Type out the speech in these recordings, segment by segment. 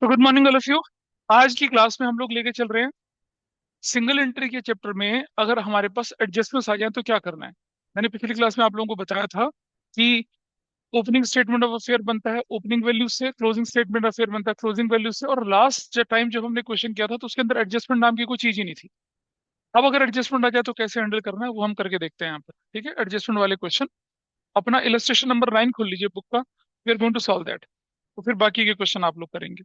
तो good morning all of you. आज की क्लास में हम लोग लेके चल रहे हैं सिंगल एंट्री के चैप्टर में। अगर हमारे पास एडजस्टमेंट्स आ जाए तो क्या करना है। मैंने पिछली क्लास में आप लोगों को बताया था कि ओपनिंग स्टेटमेंट ऑफ अफेयर बनता है ओपनिंग वैल्यू से, क्लोजिंग स्टेटमेंट ऑफ अफेयर बनता है क्लोजिंग वैल्यू से, और लास्ट टाइम जब हमने क्वेश्चन किया था तो उसके अंदर एडजस्टमेंट नाम की कोई चीज ही नहीं थी। अब अगर एडजस्टमेंट आ जाए तो कैसे हैंडल करना है वो हम करके देखते हैं यहाँ पर। ठीक है, एडजस्टमेंट वाले क्वेश्चन अपना इलस्ट्रेशन नंबर 9 खोल लीजिए बुक का। We are going to solve that. तो फिर बाकी के क्वेश्चन आप लोग करेंगे।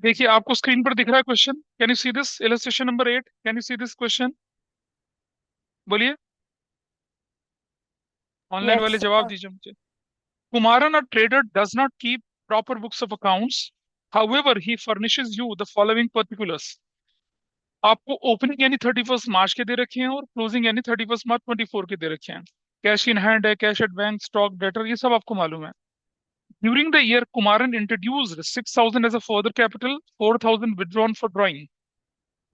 देखिए आपको स्क्रीन पर दिख रहा है question. Can you see this illustration number 8? Can you see this question? बोलिए, ऑनलाइन Yes, वाले जवाब sir. दीजिए मुझे। Kumaran, a trader does not keep proper books of accounts. However, he furnishes you the following particulars. आपको opening यानी 31 मार्च के दे रखे हैं और क्लोजिंग यानी 31 मार्च 24 के दे रखे हैं। कैश इन हैंड है, cash at bank, stock, debtor, ये सब आपको मालूम है। During the year Kumaran introduced 6,000 as a further capital, 4,000 withdrawn for drawing,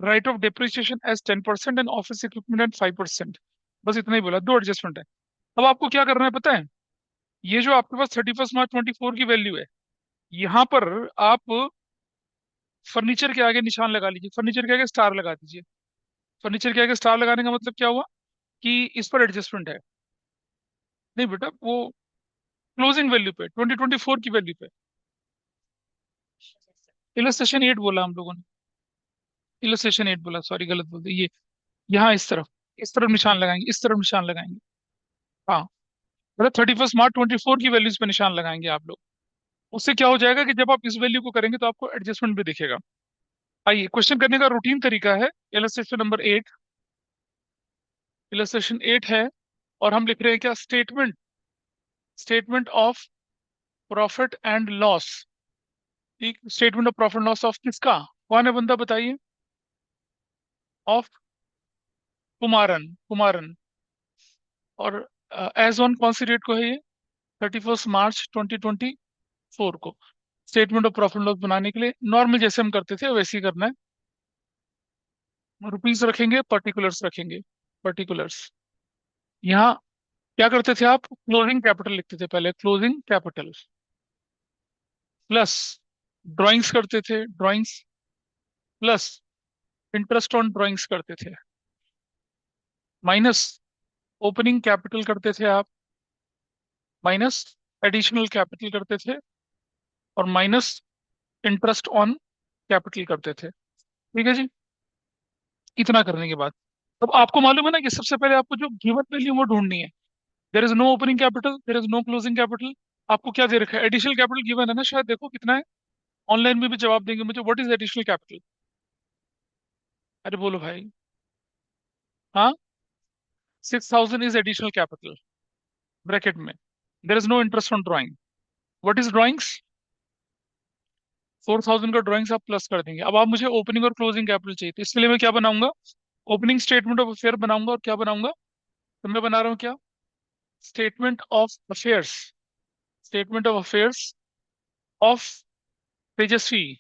write off depreciation as 10% and office equipment and 5%। बस इतना ही बोला, दो एडजस्टमेंट है। अब आपको क्या करना है पता है? ये जो आपके पास 31 मार्च 24 की वैल्यू है, यहाँ पर आप फर्नीचर के आगे निशान लगा लीजिए, फर्नीचर के आगे स्टार लगा दीजिए। फर्नीचर के आगे स्टार लगाने का मतलब क्या हुआ कि इस पर एडजस्टमेंट है। नहीं बेटा, वो क्लोजिंग वैल्यू पे, 2024 की वैल्यू पे। इलस्ट्रेशन 8 बोला हम लोगों ने, इलस्ट्रेशन 8 बोला, सॉरी गलत बोल दिया। ये यहाँ इस तरफ निशान लगाएंगे, इस तरफ निशान लगाएंगे। हाँ, मतलब 31 मार्च 24 की वैल्यूज पे निशान लगाएंगे आप लोग। उससे क्या हो जाएगा कि जब आप इस वैल्यू को करेंगे तो आपको एडजस्टमेंट भी दिखेगा। आइए, क्वेश्चन करने का रूटीन तरीका है। इलस्ट्रेशन नंबर 8, इलस्ट्रेशन 8 है और हम लिख रहे हैं क्या? Statement, statement of profit and loss. ठीक, statement of profit loss of किसका? कौन है बंदा बताइए? ऑफ कुमारन, कुमारन। और एज ऑन कौन सी डेट को है ये? 31 मार्च 2024 को। स्टेटमेंट ऑफ प्रॉफिट लॉस बनाने के लिए नॉर्मल जैसे हम करते थे वैसे ही करना है। रुपीज रखेंगे, पर्टिकुलर्स रखेंगे, पर्टिकुलर्स। यहाँ क्या करते थे आप? क्लोजिंग कैपिटल लिखते थे पहले, क्लोजिंग कैपिटल प्लस ड्राइंग्स करते थे, drawings plus interest on drawings करते थे, माइनस ओपनिंग कैपिटल करते थे आप, माइनस एडिशनल कैपिटल करते थे, और माइनस इंटरेस्ट ऑन कैपिटल करते थे। ठीक है जी। इतना करने के बाद अब आपको मालूम है ना कि सबसे पहले आपको जो गिवन वैल्यू वो ढूंढनी है। There is no opening capital, there is no closing capital. आपको क्या दे रखा है? एडिशनल कैपिटल गिवन है ना, शायद देखो कितना है। ऑनलाइन में भी जवाब देंगे मुझे, व्हाट इज एडिशनल कैपिटल? अरे बोलो भाई। हाँ, 6,000 इज एडिशनल कैपिटल, ब्रैकेट में। There is no interest on drawing. What is drawings? 4,000 का ड्राइंग्स आप प्लस कर देंगे। अब आप मुझे ओपनिंग और क्लोजिंग कैपिटल चाहिए, तो इसके लिए मैं क्या बनाऊंगा? ओपनिंग स्टेटमेंट ऑफ अफेयर बनाऊंगा, और क्या बनाऊंगा? तो मैं बना रहा हूँ क्या? Statement of affairs, statement of affairs of Tejaswi,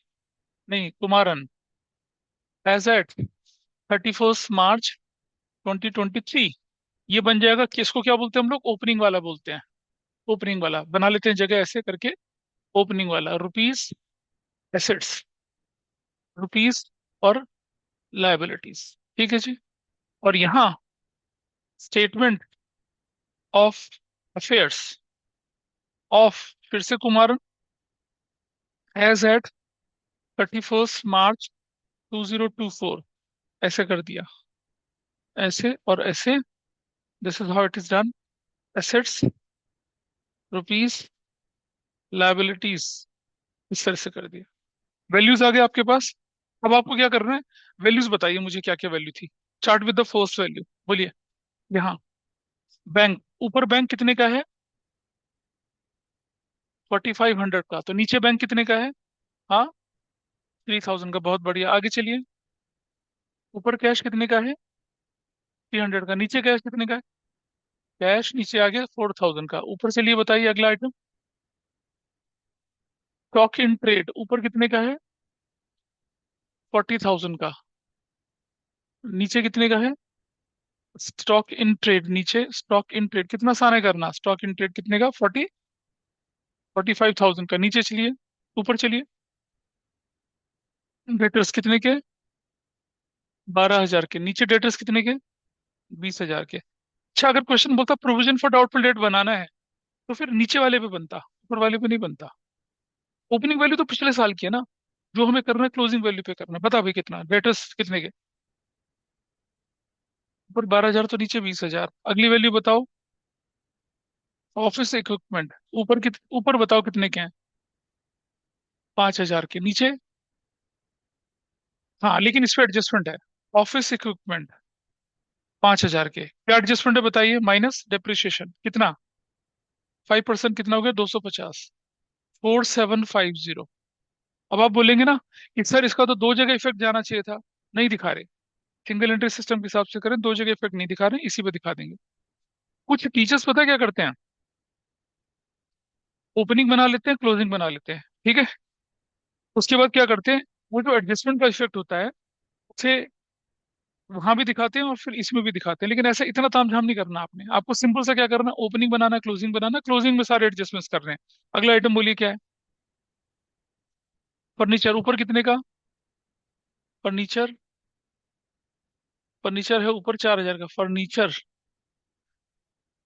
नहीं कुमारन, एज एट 31 मार्च 2023। ये बन जाएगा। किसको क्या बोलते हैं हम लोग? ओपनिंग वाला बोलते हैं। ओपनिंग वाला बना लेते हैं जगह ऐसे करके। ओपनिंग वाला रुपीज एसेट्स, रुपीज और लाइबिलिटीज। ठीक है जी। और यहाँ स्टेटमेंट ऑफ अफेयर्स ऑफ, फिर से कुमारन, एज एट 31 मार्च 2024, ऐसे कर दिया, ऐसे और ऐसे। This is how it is done. Assets, rupees, liabilities, इस तरह से कर दिया। वैल्यूज आ गए आपके पास। अब आपको क्या करना है? वैल्यूज बताइए मुझे क्या क्या वैल्यू थी। Chart with the first value, बोलिए। यहाँ बैंक, ऊपर बैंक कितने का है? 4,500 का। तो नीचे बैंक कितने का है? हाँ, 3,000 का। बहुत बढ़िया, आगे चलिए। ऊपर कैश कितने का है? 300 का। नीचे कैश कितने का है? कैश नीचे आ गया 4,000 का। ऊपर चलिए, बताइए अगला आइटम। स्टॉक इन ट्रेड ऊपर कितने का है? 40,000 का। नीचे कितने का है? स्टॉक इन ट्रेड नीचे, स्टॉक इन ट्रेड कितना आसान है करना। स्टॉक इन ट्रेड कितने का? 40, 45,000 का। नीचे चलिए, ऊपर चलिए। डेटर्स कितने के? 12,000 के। नीचे डेटर्स कितने के? 20,000 के। अच्छा, अगर क्वेश्चन बोलता प्रोविजन फॉर डाउटफुल डेट बनाना है, तो फिर नीचे वाले पे बनता, ऊपर वाले पे नहीं बनता। ओपनिंग वैल्यू तो पिछले साल की है ना, जो हमें करना है क्लोजिंग वैल्यू पे करना है। बता भाई कितना डेटर्स कितने के? ऊपर 12,000 तो नीचे 20,000। अगली वैल्यू बताओ। ऑफिस इक्विपमेंट ऊपर बताओ कितने के हैं? 5,000 के। नीचे? हाँ, लेकिन इस पे एडजस्टमेंट है। ऑफिस इक्विपमेंट 5,000 के, क्या एडजस्टमेंट है बताइए? माइनस डेप्रिसिएशन कितना? 5% कितना हो गया? 250। 4750। अब आप बोलेंगे ना कि सर इसका तो दो जगह इफेक्ट जाना चाहिए था। नहीं दिखा रहे। सिंगल एंट्री सिस्टम के हिसाब से करें, दो जगह इफेक्ट नहीं दिखा रहे, इसी पे दिखा देंगे। कुछ टीचर्स पता है क्या करते हैं? ओपनिंग बना लेते हैं, क्लोजिंग बना लेते हैं, ठीक है। उसके बाद क्या करते हैं, वो जो एडजस्टमेंट का इफेक्ट होता है उसे वहां भी दिखाते हैं और फिर इसमें भी दिखाते हैं। लेकिन ऐसा इतना तामझाम नहीं करना आपने। आपको सिंपल सा क्या करना है, ओपनिंग बनाना, क्लोजिंग बनाना, क्लोजिंग में सारे एडजस्टमेंट्स कर रहे हैं। अगला आइटम बोलिए क्या है? फर्नीचर ऊपर कितने का? फर्नीचर, फर्नीचर है ऊपर 4,000 का। फर्नीचर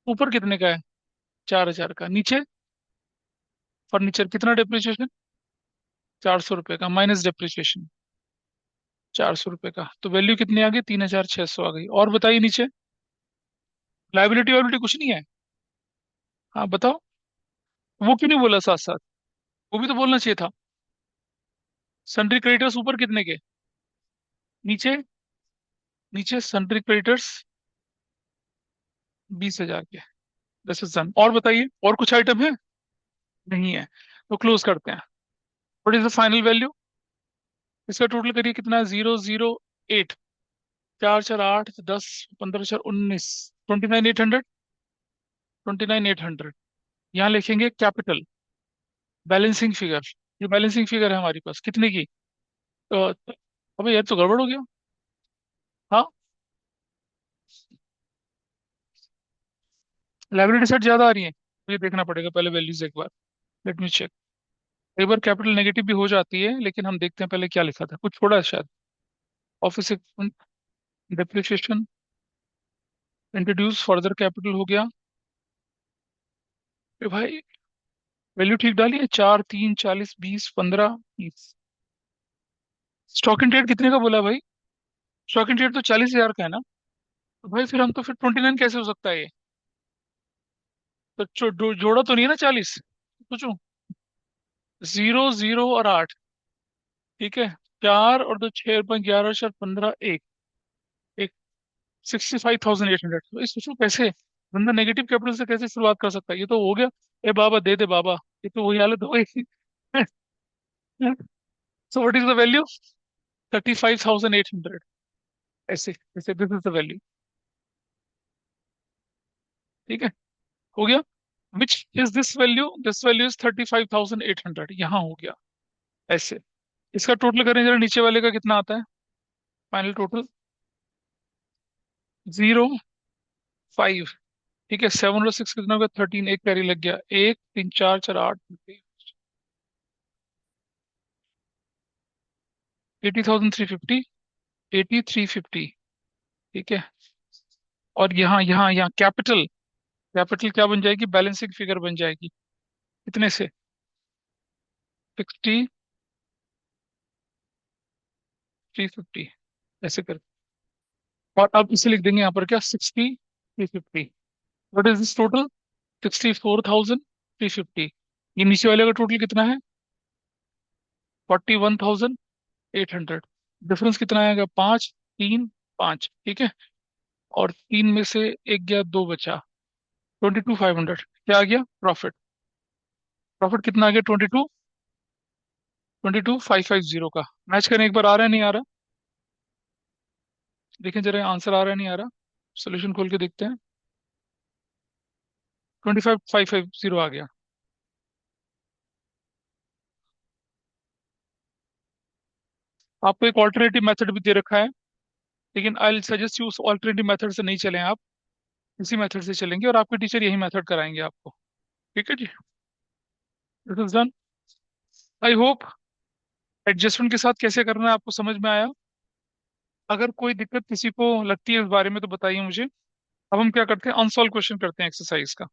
ऊपर कितने का है? 4,000 का। नीचे फर्नीचर कितना डेप्रिसिएशन? 400 रुपये का माइनस डेप्रिसिएशन। 400 रुपये का, तो वैल्यू कितनी आ गई? 3,600 आ गई। और बताइए नीचे। लाइबिलिटी वाइबिलिटी कुछ नहीं है? हाँ बताओ। वो क्यों नहीं बोला साथ साथ? वो भी तो बोलना चाहिए था। सन्ड्री क्रेडिटर्स ऊपर कितने के? नीचे? नीचे सन्ड्री क्रेडिटर्स 20,000 के। This is done. और बताइए, और कुछ आइटम है? नहीं है। तो क्लोज करते हैं। What is the final value? इसका टोटल करिए कितना है? 008। 4 4 8 10 15 4 19। 29,800। 29,800। यहाँ लिखेंगे कैपिटल बैलेंसिंग फिगर। ये बैलेंसिंग फिगर है हमारे पास कितने की? तो अबे यार, तो गड़बड़ हो गया। हाँ, लाइबिलिटी सेट ज्यादा आ रही है, मुझे देखना पड़ेगा पहले वैल्यूज एक बार। Let me check. एक बार कैपिटल नेगेटिव भी हो जाती है, लेकिन हम देखते हैं पहले क्या लिखा था, कुछ छोड़ा है शायद। Office depreciation introduce further capital हो गया। ए भाई, वैल्यू ठीक डाली है। 4 3 40 20 15 30। स्टॉक इन ट्रेड कितने का बोला भाई? स्टॉक इन ट्रेड तो 40,000 का है ना। तो भाई फिर हम तो फिर 29 कैसे हो सकता है ये? तो जोड़ा तो नहीं है ना 40? सोचो। 0 0 और 8। ठीक है। 4 और 2 6 5 11 4 15 एक। एक 65,800। तो इस सोचो कैसे बंदा नेगेटिव कैपिटल से कैसे शुरुआत कर सकता है? ये तो हो गया। ए बाबा दे दे बाबा। ये तो वही हालत हो गई। So what is the value? 35,800। ऐसे ऐसे दिस इज द वैल्यू। ठीक है, हो गया। Which is this value? This value is 35,800। यहाँ हो गया ऐसे। इसका टोटल करें जरा, नीचे वाले का कितना आता है फाइनल टोटल? 0 5। ठीक है, 7 और 6 कितना हो गया? 13। एक कैरी लग गया। 1 3 4 4 8। 80,350। 80,350। ठीक है। और यहाँ यहाँ यहाँ कैपिटल, कैपिटल क्या बन जाएगी? बैलेंसिंग फिगर बन जाएगी। कितने से? 60,350। ऐसे कर। और अब इसे लिख देंगे यहाँ पर क्या? 60,350। What is this total? 64,350। ये नीचे वाले का टोटल कितना है? 41,800। डिफरेंस कितना आएगा? 5 3 5। ठीक है। और तीन में से एक गया, दो बचा। 22,500। क्या आ गया? प्रॉफिट। प्रॉफिट कितना आ गया? 22,550 का। मैच करें एक बार, आ रहा है नहीं आ रहा? देखें जरा आंसर आ रहा है नहीं आ रहा? सोल्यूशन खोल के देखते हैं। 25,550 आ गया। आपको एक ऑल्टरनेटिव मेथड भी दे रखा है, लेकिन आई सजेस्ट यू उस ऑल्टरनेटिव मेथड से नहीं चलें आप। इसी मेथड से चलेंगे और आपके टीचर यही मेथड कराएंगे आपको। ठीक है जी। This is done. I hope adjustment के साथ कैसे करना है आपको समझ में आया। अगर कोई दिक्कत किसी को लगती है इस बारे में तो बताइए मुझे। अब हम क्या करते हैं, अनसॉल्व क्वेश्चन करते हैं एक्सरसाइज का।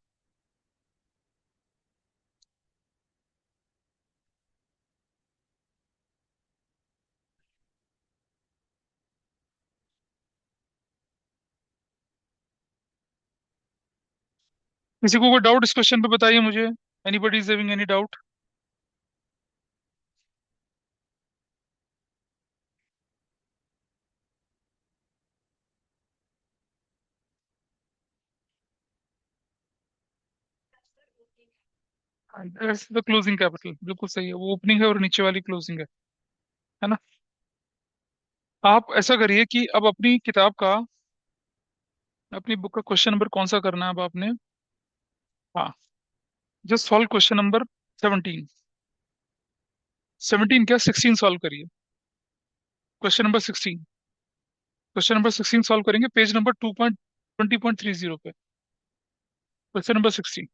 किसी को कोई डाउट इस क्वेश्चन पे बताइए मुझे। Anybody is having any doubt? The closing capital बिल्कुल सही है, वो ओपनिंग है और नीचे वाली क्लोजिंग है ना। आप ऐसा करिए कि अब अपनी किताब का, अपनी बुक का क्वेश्चन नंबर कौन सा करना है अब आपने। हाँ, जस्ट सॉल्व क्वेश्चन नंबर 17। 17 क्या, 16 सॉल्व करिए। क्वेश्चन नंबर 16 सॉल्व करेंगे पेज नंबर 20.30 पे। क्वेश्चन नंबर 16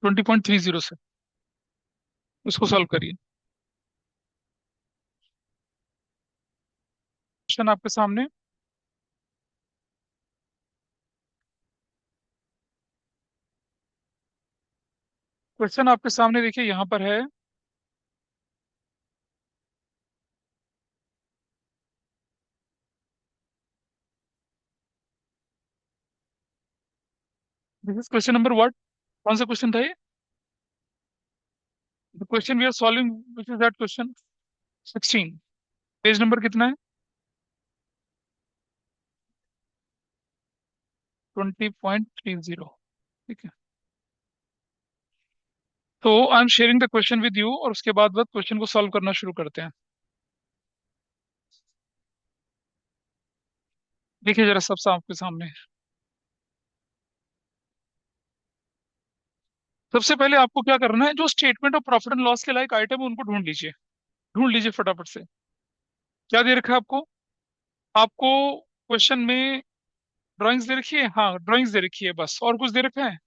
20.30 से उसको सॉल्व करिए। क्वेश्चन आपके सामने। क्वेश्चन आपके सामने देखिए यहाँ पर है। This is question number what? कौन सा क्वेश्चन था ये? The question we are solving which is that question? 16। Page number कितना है? 20.30। ठीक है। तो I am sharing the question with you और उसके बाद क्वेश्चन को सॉल्व करना शुरू करते हैं। देखिए जरा सब आपके सामने है। सबसे पहले आपको क्या करना है, जो statement of profit and loss के लायक आइटम है उनको ढूंढ लीजिए। ढूंढ लीजिए फटाफट से। क्या दे रखा है आपको? आपको क्वेश्चन में ड्राइंग्स दे रखी है, हाँ ड्राइंग्स दे रखी है बस, और कुछ दे रखा है?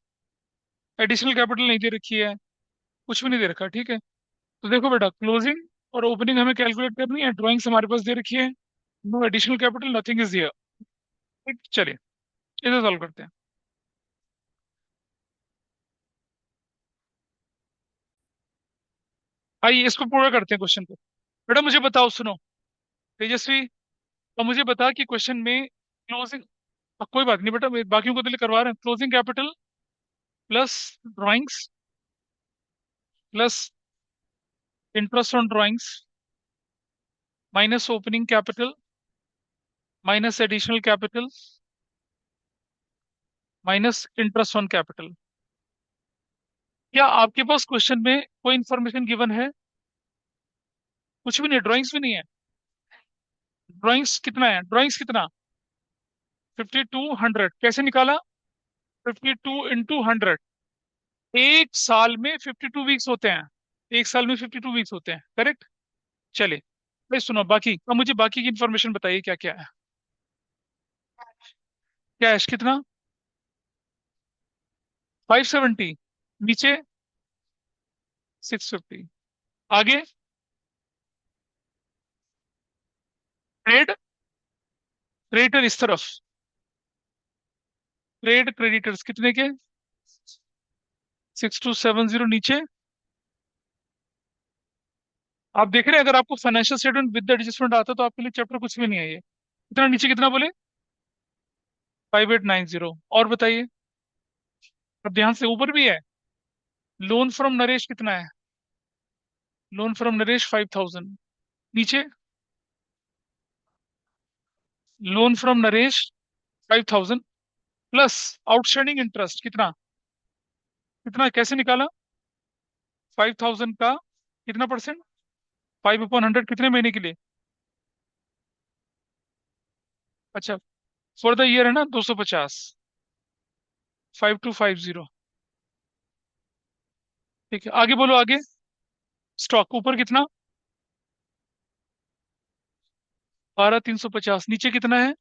एडिशनल कैपिटल नहीं दे रखी है, कुछ भी नहीं दे रखा, ठीक है। तो देखो बेटा, क्लोजिंग और ओपनिंग हमें कैलकुलेट करनी है, ड्राइंग्स हमारे पास दे रखी है। No additional capital, nothing is here. ठीक, चलिए इसे सॉल्व करते हैं। आइए इसको पूरा करते हैं क्वेश्चन को। बेटा मुझे बताओ, सुनो तेजस्वी, अब मुझे बता कि क्वेश्चन में क्लोजिंग, कोई बात नहीं बेटा, बाकियों को तो करवा रहे हैं। Closing capital plus drawings plus interest on drawings minus opening capital minus additional capital minus interest on capital. क्या आपके पास क्वेश्चन में कोई इंफॉर्मेशन गिवन है? कुछ भी नहीं, ड्राइंग्स भी नहीं है। ड्राइंग्स कितना है, ड्राइंग्स कितना? 5200 कैसे निकाला? 52 into 100। एक साल में 52 वीक्स होते हैं। एक साल में 52 वीक्स होते हैं, करेक्ट। चले भाई सुनो, बाकी अब मुझे बाकी की इंफॉर्मेशन बताइए क्या क्या है। कैश कितना? 570। नीचे 650। आगे ट्रेड, क्रेडिटर इस तरफ। ट्रेड क्रेडिटर्स कितने के? 6270। नीचे आप देख रहे हैं, अगर आपको फाइनेंशियल स्टेटमेंट विद एडजस्टमेंट आता तो आपके लिए चैप्टर कुछ भी नहीं है ये। कितना नीचे, कितना बोले? 5890। और बताइए। अब ध्यान से, ऊपर भी है। लोन फ्रॉम नरेश कितना है? Loan from Naresh 5000। नीचे loan from Naresh 5000 plus outstanding interest कितना? कितना कैसे निकाला? 5000 का कितना परसेंट? 5/100 कितने महीने के लिए? अच्छा, फॉर द ईयर है ना 250। 5250। ठीक है, आगे बोलो आगे। स्टॉक ऊपर कितना? 12350। नीचे कितना है?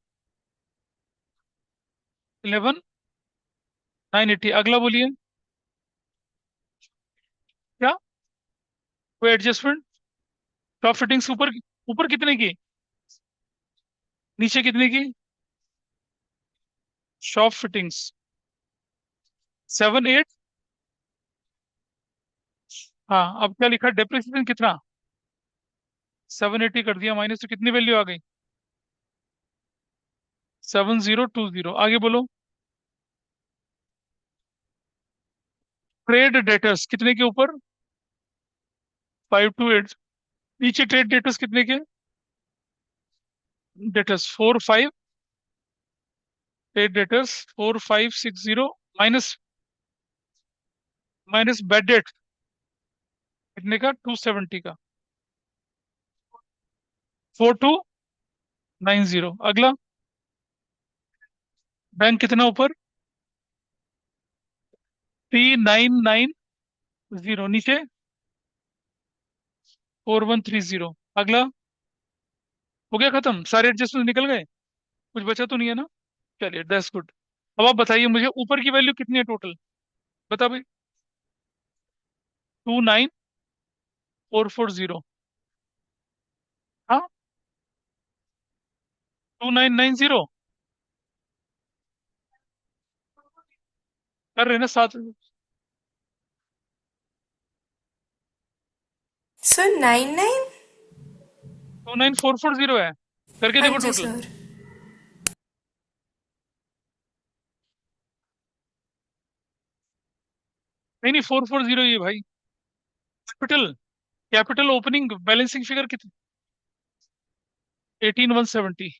11980। अगला बोलिए। कोई एडजस्टमेंट? टॉप फिटिंग्स ऊपर, ऊपर कितने की, नीचे कितने की? Shop fittings 7 8। हाँ, अब क्या लिखा, डेप्रिसिएशन कितना? 780 कर दिया माइनस, तो कितनी वैल्यू आ गई? 7020। आगे बोलो। ट्रेड डेटर्स कितने के ऊपर? 528। नीचे ट्रेड डेटर्स कितने के? Debtors 45। Trade debtors 4560 minus, minus bad debt कितने का? 270 का। 4290। अगला, बैंक कितना ऊपर? 3990। नीचे 4130। अगला, हो गया खत्म, सारे एडजस्टमेंट निकल गए, कुछ बचा तो नहीं है ना? चलिए, दैट्स गुड। अब आप बताइए मुझे ऊपर की वैल्यू कितनी है टोटल, बता भाई। 29440। हाँ, 2990 कर रहे हैं ना साथ। सर 99। 29440 है, करके हाँ देखो जी टोटल। सर। नहीं नहीं, 440 ये भाई। Capital, capital opening balancing figure कितनी? 18170।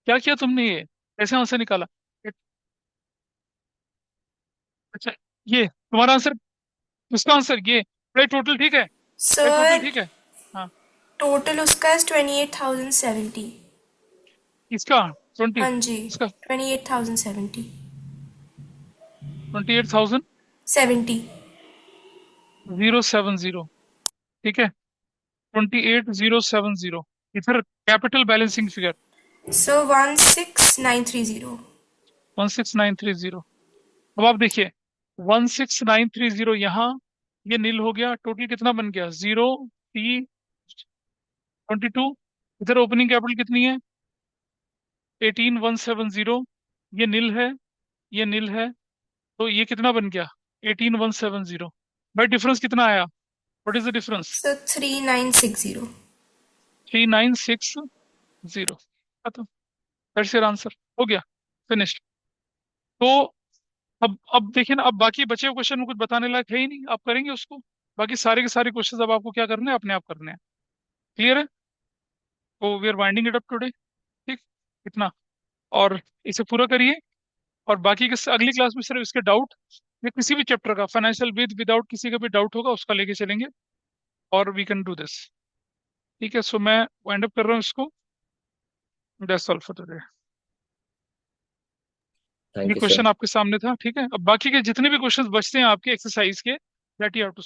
क्या किया तुमने ये, कैसे आंसर निकाला? अच्छा, ये तुम्हारा आंसर, इसका आंसर ये, भाई टोटल ठीक है, भाई टोटल सर ठीक है। हाँ, टोटल उसका 28,070। इसका 20, हाँ जी, इसका 28,070। 28,000 70। 070। ठीक है, 28070। इधर कैपिटल बैलेंसिंग फिगर सर 16,930। 16930। अब आप देखिए, 16930 यहाँ, ये नील हो गया, टोटल कितना बन गया? 0 T 22। इधर ओपनिंग कैपिटल कितनी है? 18170। ये नील है, ये नील है, तो ये कितना बन गया? 18170। भाई डिफरेंस कितना आया? What is the difference? Sir 3960। 3960। खत्म, दैट्स योर आंसर, हो गया, फिनिश्ड। तो अब देखिए ना, अब बाकी बचे हुए क्वेश्चन में कुछ बताने लायक है ही नहीं, आप करेंगे उसको। बाकी सारे के सारे क्वेश्चन अब आपको क्या करने हैं, अपने आप करने हैं। क्लियर है? तो we are winding it up today. ठीक, इतना, और इसे पूरा करिए। और बाकी के अगली क्लास में सिर्फ इसके डाउट, या किसी भी चैप्टर का, फाइनेंशियल विद विदाउट किसी का भी डाउट होगा उसका लेके चलेंगे, और वी कैन डू दिस। ठीक है, सो मैं वाइंड अप कर रहा हूँ इसको। That's all for today. ये थैंक यू क्वेश्चन सर। आपके सामने था, ठीक है। अब बाकी के जितने भी क्वेश्चंस बचते हैं आपके एक्सरसाइज के, दैट यू हैव टू